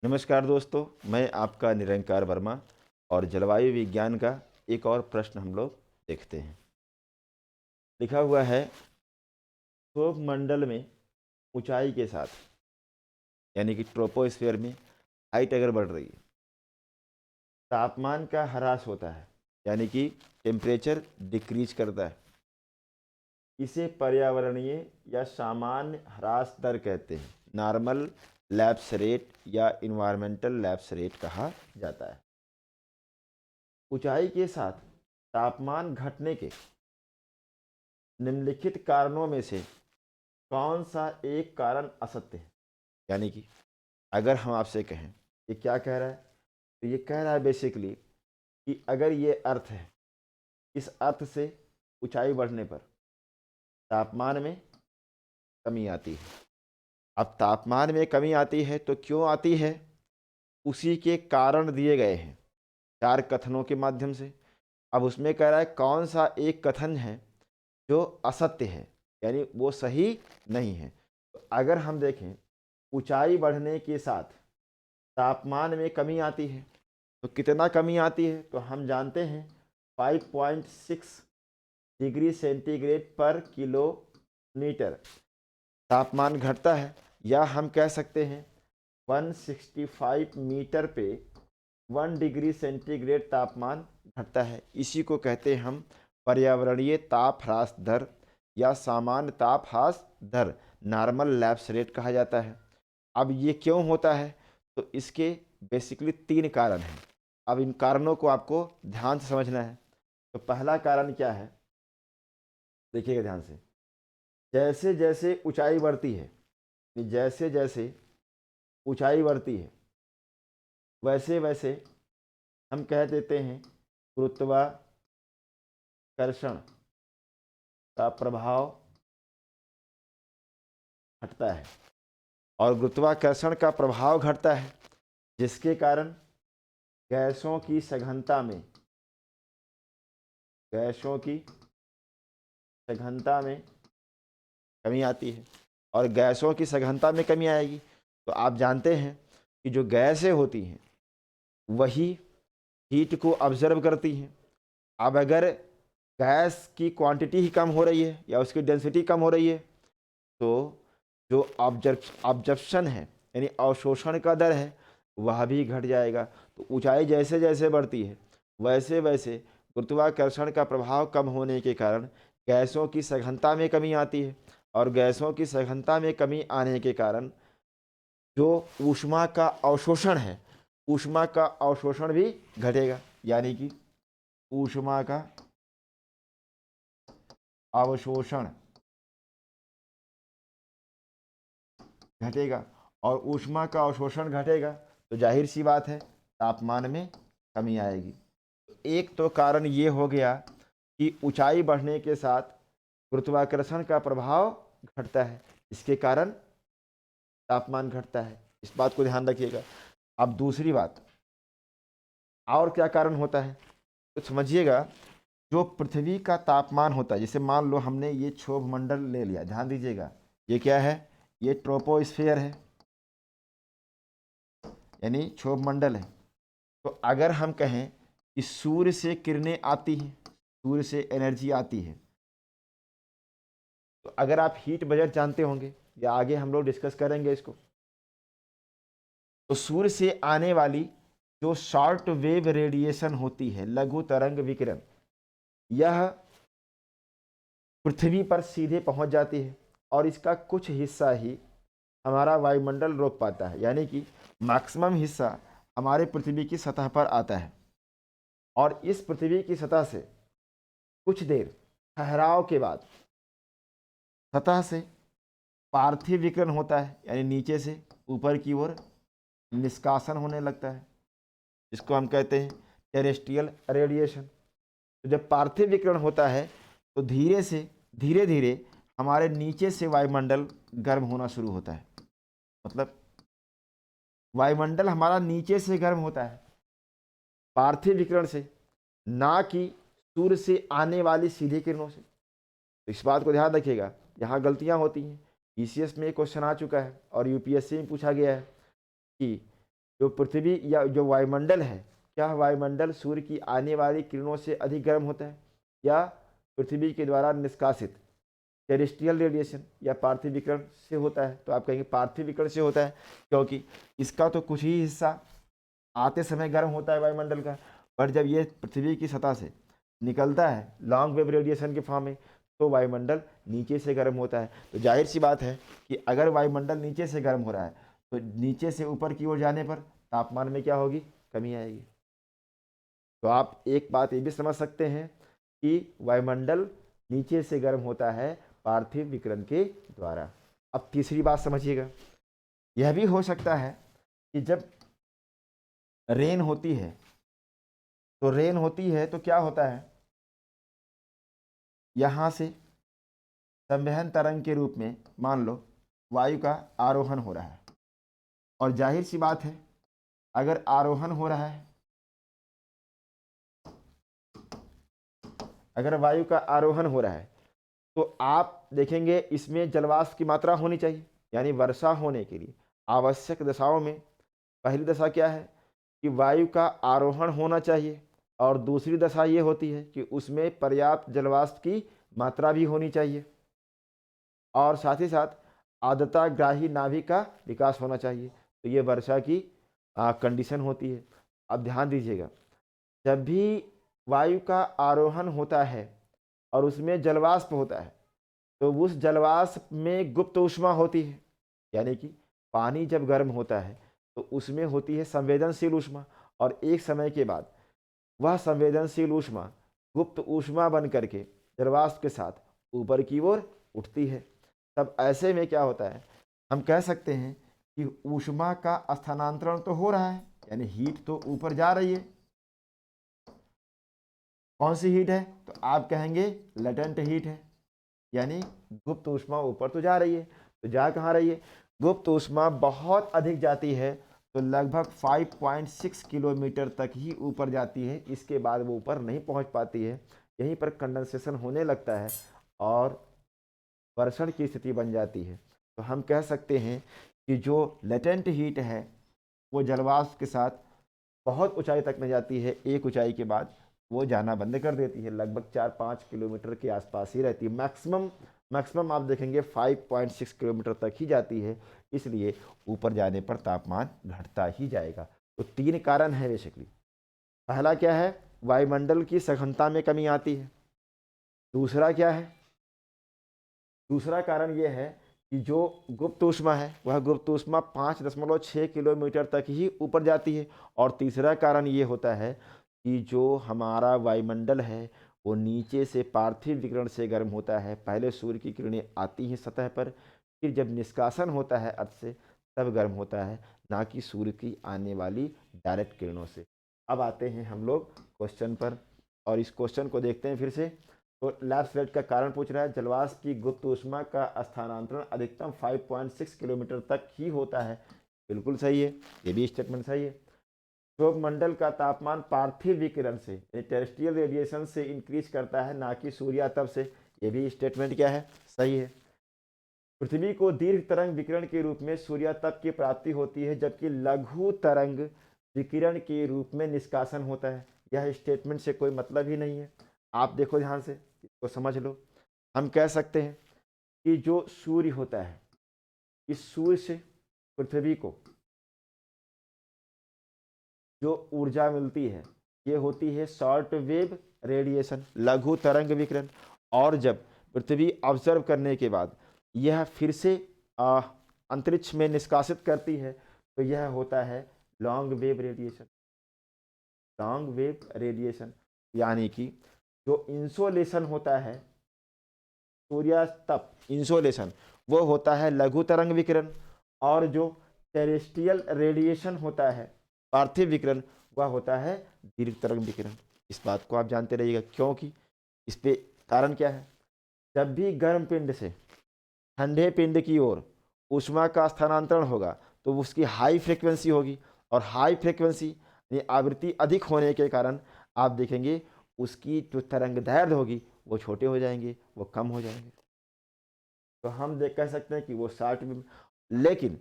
नमस्कार दोस्तों, मैं आपका निरंकार वर्मा और जलवायु विज्ञान का एक और प्रश्न हम लोग देखते हैं। लिखा हुआ है, क्षोभ मंडल में ऊंचाई के साथ यानी कि ट्रोपोस्फेयर में हाइट अगर बढ़ रही है, तापमान का ह्रास होता है यानी कि टेम्परेचर डिक्रीज करता है। इसे पर्यावरणीय या सामान्य ह्रास दर कहते हैं। नॉर्मल लैप्स रेट या इन्वायरमेंटल लैप्स रेट कहा जाता है। ऊंचाई के साथ तापमान घटने के निम्नलिखित कारणों में से कौन सा एक कारण असत्य है? यानी कि अगर हम आपसे कहें, ये क्या कह रहा है? तो ये कह रहा है बेसिकली कि अगर ये अर्थ है, इस अर्थ से ऊंचाई बढ़ने पर तापमान में कमी आती है। अब तापमान में कमी आती है तो क्यों आती है? उसी के कारण दिए गए हैं 4 कथनों के माध्यम से। अब उसमें कह रहा है कौन सा एक कथन है जो असत्य है, यानी वो सही नहीं है। तो अगर हम देखें, ऊंचाई बढ़ने के साथ तापमान में कमी आती है, तो कितना कमी आती है? तो हम जानते हैं 5.6 डिग्री सेंटीग्रेड पर किलोमीटर तापमान घटता है, या हम कह सकते हैं 165 मीटर पे 1 डिग्री सेंटीग्रेड तापमान घटता है। इसी को कहते हैं हम पर्यावरणीय ताप ह्रास दर या सामान्य ताप ह्रास दर, नॉर्मल लैप्स रेट कहा जाता है। अब ये क्यों होता है? तो इसके बेसिकली 3 कारण हैं। अब इन कारणों को आपको ध्यान से समझना है। तो पहला कारण क्या है, देखिएगा ध्यान से। जैसे जैसे ऊंचाई बढ़ती है, जैसे जैसे ऊंचाई बढ़ती है, वैसे वैसे हम कह देते हैं गुरुत्वाकर्षण का प्रभाव घटता है। और गुरुत्वाकर्षण का प्रभाव घटता है जिसके कारण गैसों की सघनता में कमी आती है। और गैसों की सघनता में कमी आएगी तो आप जानते हैं कि जो गैसें होती हैं वही हीट को ऑब्जर्व करती हैं। अब अगर गैस की क्वांटिटी ही कम हो रही है या उसकी डेंसिटी कम हो रही है, तो जो ऑब्जर्प्शन है यानी अवशोषण का दर है वह भी घट जाएगा। तो ऊंचाई जैसे जैसे बढ़ती है वैसे वैसे गुरुत्वाकर्षण का प्रभाव कम होने के कारण गैसों की सघनता में कमी आती है। और गैसों की सघनता में कमी आने के कारण जो ऊष्मा का अवशोषण है, ऊष्मा का अवशोषण भी घटेगा, यानी कि ऊष्मा का अवशोषण घटेगा। और ऊष्मा का अवशोषण घटेगा तो जाहिर सी बात है तापमान में कमी आएगी। एक तो कारण ये हो गया कि ऊंचाई बढ़ने के साथ गुरुत्वाकर्षण का प्रभाव घटता है, इसके कारण तापमान घटता है। इस बात को ध्यान रखिएगा। अब दूसरी बात, और क्या कारण होता है तो समझिएगा। जो पृथ्वी का तापमान होता है, जैसे मान लो हमने ये क्षोभ मंडल ले लिया, ध्यान दीजिएगा, ये क्या है? ये ट्रोपोस्फियर है यानी क्षोभ मंडल है। तो अगर हम कहें कि सूर्य से किरणें आती हैं, सूर्य से एनर्जी आती है, तो अगर आप हीट बजट जानते होंगे या आगे हम लोग डिस्कस करेंगे इसको, तो सूर्य से आने वाली जो शॉर्ट वेव रेडिएशन होती है, लघु तरंग विकिरण, यह पृथ्वी पर सीधे पहुंच जाती है और इसका कुछ हिस्सा ही हमारा वायुमंडल रोक पाता है, यानी कि मैक्सिमम हिस्सा हमारे पृथ्वी की सतह पर आता है। और इस पृथ्वी की सतह से कुछ देर ठहराव के बाद सतह से पार्थिव विकिरण होता है, यानी नीचे से ऊपर की ओर निष्कासन होने लगता है, जिसको हम कहते हैं टेरेस्ट्रियल रेडिएशन। तो जब पार्थिव विकिरण होता है तो धीरे धीरे हमारे नीचे से वायुमंडल गर्म होना शुरू होता है। मतलब वायुमंडल हमारा नीचे से गर्म होता है पार्थिव विकिरण से, ना कि सूर्य से आने वाली सीधी किरणों से। तो इस बात को ध्यान रखिएगा, यहाँ गलतियाँ होती हैं। ईसीएस में एक क्वेश्चन आ चुका है और यूपीएससी में पूछा गया है कि जो पृथ्वी या जो वायुमंडल है, क्या वायुमंडल सूर्य की आने वाली किरणों से अधिक गर्म होता है, या पृथ्वी के द्वारा निष्कासित टेरेस्ट्रियल रेडिएशन या पार्थिव विकिरण से होता है? तो आप कहेंगे पार्थिव विकिरण से होता है, क्योंकि इसका तो कुछ ही हिस्सा आते समय गर्म होता है वायुमंडल का, पर जब ये पृथ्वी की सतह से निकलता है लॉन्ग वेव रेडिएशन के फॉर्म में, तो वायुमंडल नीचे से गर्म होता है। तो जाहिर सी बात है कि अगर वायुमंडल नीचे से गर्म हो रहा है तो नीचे से ऊपर की ओर जाने पर तापमान में क्या होगी, कमी आएगी। तो आप एक बात ये भी समझ सकते हैं कि वायुमंडल नीचे से गर्म होता है पार्थिव विकिरण के द्वारा। अब तीसरी बात समझिएगा, यह भी हो सकता है कि जब रेन होती है तो क्या होता है, यहाँ से संवहन तरंग के रूप में मान लो वायु का आरोहण हो रहा है, और जाहिर सी बात है अगर आरोहण हो रहा है, अगर वायु का आरोहण हो रहा है तो आप देखेंगे इसमें जलवाष्प की मात्रा होनी चाहिए, यानी वर्षा होने के लिए आवश्यक दशाओं में पहली दशा क्या है कि वायु का आरोहण होना चाहिए, और दूसरी दशा ये होती है कि उसमें पर्याप्त जलवाष्प की मात्रा भी होनी चाहिए, और साथ ही साथ आर्द्रताग्राही नाभिक का विकास होना चाहिए। तो ये वर्षा की कंडीशन होती है। अब ध्यान दीजिएगा, जब भी वायु का आरोहण होता है और उसमें जलवाष्प होता है तो उस जलवाष्प में गुप्त ऊष्मा होती है, यानी कि पानी जब गर्म होता है तो उसमें होती है संवेदनशील ऊष्मा, और एक समय के बाद वह संवेदनशील ऊष्मा गुप्त ऊष्मा बन करके जलवाष्प के साथ ऊपर की ओर उठती है। तब ऐसे में क्या होता है, हम कह सकते हैं कि ऊष्मा का स्थानांतरण तो हो रहा है, यानी हीट तो ऊपर जा रही है। कौन सी हीट है, तो आप कहेंगे लेटेंट हीट है, यानी गुप्त ऊष्मा ऊपर तो जा रही है। तो जा कहाँ रही है, गुप्त ऊष्मा बहुत अधिक जाती है, तो लगभग 5.6 किलोमीटर तक ही ऊपर जाती है, इसके बाद वो ऊपर नहीं पहुंच पाती है। यहीं पर कंडेंसेशन होने लगता है और वर्षण की स्थिति बन जाती है। तो हम कह सकते हैं कि जो लेटेंट हीट है वो जलवाष्प के साथ बहुत ऊंचाई तक में जाती है, एक ऊंचाई के बाद वो जाना बंद कर देती है, लगभग 4-5 किलोमीटर के आसपास ही रहती है। मैक्सिमम आप देखेंगे 5.6 किलोमीटर तक ही जाती है, इसलिए ऊपर जाने पर तापमान घटता ही जाएगा। तो 3 कारण है बेसिकली। पहला क्या है, वायुमंडल की सघनता में कमी आती है। दूसरा क्या है, दूसरा कारण यह है कि जो गुप्त ऊष्मा है वह गुप्त ऊष्मा 5.6 किलोमीटर तक ही ऊपर जाती है। और तीसरा कारण ये होता है कि जो हमारा वायुमंडल है वो नीचे से पार्थिव विकिरण से गर्म होता है। पहले सूर्य की किरणें आती हैं सतह पर, फिर जब निष्कासन होता है अर्थ से तब गर्म होता है, ना कि सूर्य की आने वाली डायरेक्ट किरणों से। अब आते हैं हम लोग क्वेश्चन पर, और इस क्वेश्चन को देखते हैं फिर से। तो लैप्स रेट का कारण पूछ रहा है, जलवाष्प की गुप्त ऊष्मा का स्थानांतरण अधिकतम 5.6 किलोमीटर तक ही होता है। बिल्कुल सही है, ये भी स्टेटमेंट सही है। क्षोभ मंडल का तापमान पार्थिव विकिरण से टेरेस्ट्रियल रेडिएशन से इंक्रीज करता है, ना कि सूर्यातप से। ये भी स्टेटमेंट क्या है, सही है। पृथ्वी को दीर्घ तरंग विकिरण के रूप में सूर्यातप की प्राप्ति होती है, जबकि लघु तरंग विकिरण के रूप में निष्कासन होता है। यह स्टेटमेंट से कोई मतलब ही नहीं है। आप देखो ध्यान से, इसको समझ लो। हम कह सकते हैं कि जो सूर्य होता है, इस सूर्य से पृथ्वी को जो ऊर्जा मिलती है ये होती है शॉर्ट वेव रेडिएशन, लघु तरंग विकिरण। और जब पृथ्वी ऑब्जर्व करने के बाद यह फिर से अंतरिक्ष में निष्कासित करती है तो यह होता है long wave radiation. Long wave radiation यानी कि जो इंसोलेशन होता है, सूर्यातप इंसोलेशन, वो होता है लघु तरंग विकिरण, और जो टेरेस्ट्रियल रेडिएशन होता है पार्थिव विकिरण वह होता है दीर्घ तरंग विकिरण। इस बात को आप जानते रहिएगा, क्योंकि इस पे कारण क्या है, जब भी गर्म पिंड से ठंडे पिंड की ओर ऊष्मा का स्थानांतरण होगा तो उसकी हाई फ्रीक्वेंसी होगी, और हाई फ्रीक्वेंसी यानी आवृत्ति अधिक होने के कारण आप देखेंगे उसकी जो तरंग दैर्ध्य होगी वो छोटे हो जाएंगे, वो कम हो जाएंगे। तो हम देख कह सकते हैं कि वो 60 में, लेकिन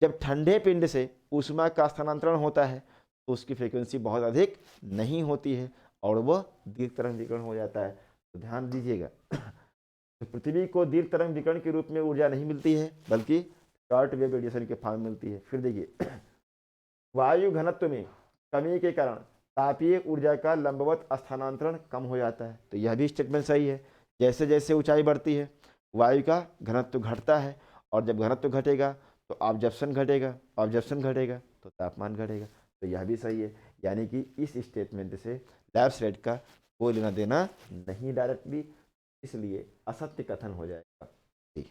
जब ठंडे पिंड से ऊष्मा का स्थानांतरण होता है तो उसकी फ्रीक्वेंसी बहुत अधिक नहीं होती है और वह दीर्घ तरंग विकिरण हो जाता है। तो ध्यान दीजिएगा, तो पृथ्वी को दीर्घ तरंग विकिरण के रूप में ऊर्जा नहीं मिलती है बल्कि शॉर्ट वेव रेडिएशन के फॉर्म में मिलती है। फिर देखिए, वायु घनत्व में कमी के कारण तापीय ऊर्जा का लंबवत स्थानांतरण कम हो जाता है। तो यह भी स्टेटमेंट सही है। जैसे जैसे ऊंचाई बढ़ती है वायु का घनत्व घटता है और जब घनत्व घटेगा तो ऑब्जर्प्शन घटेगा, ऑब्जर्प्शन घटेगा तो तापमान घटेगा। तो यह भी सही है, यानी कि इस स्टेटमेंट से लैप्स रेट का कोई लेना देना नहीं डायरेक्टली, इसलिए असत्य कथन हो जाएगा। ठीक।